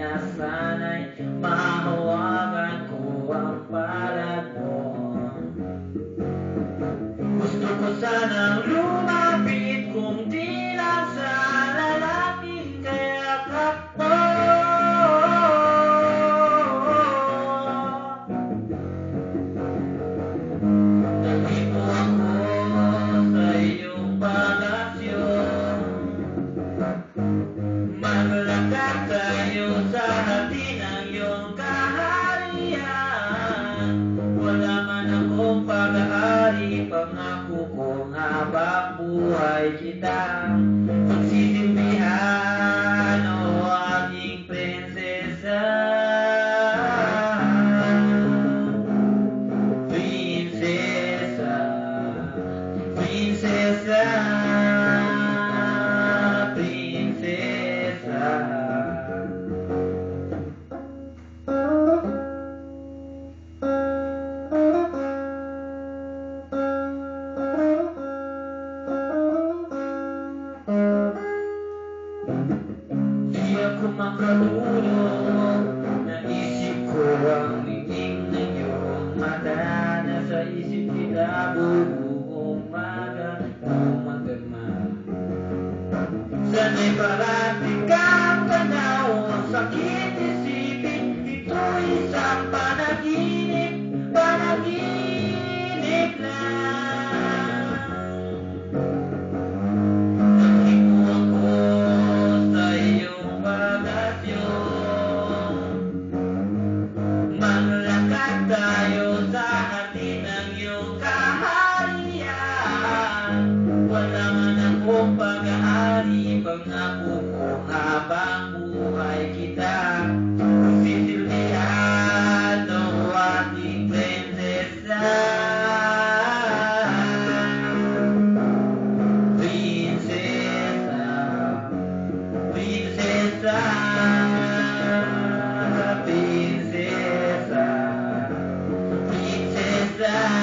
na sana'y mahawakan ko ang palad mo. Gusto ko sanang lumapit kung di lang sa lalaking kayakap mo. Nalipo ako sa iyong palasyo, maglakad tayo sa hati ng iyong kaharian. Wala man akong pag-aari, pangako kong habang buhay kitang pagsisilbihan, o aking prinsesa. Prinsesa, prinsesa, prinsesa. Di ako makatulog, naisip ko ang lingking ng iyong mata. Nasa isip kita buong umaga, magdamag. Sana'y parating kang tanaw, sakit isipin, ito'y isang panaginip, panaginip lang. Nalipo ako sa iyong palasyo, maglakad tayo sa hati ng iyong kaharian. Wala man akong pag-aari, pangako ko habang buhay kita pagsisilbihan, o aking prinsesa. Prinsesa, prinsesa, prinsesa, prinsesa.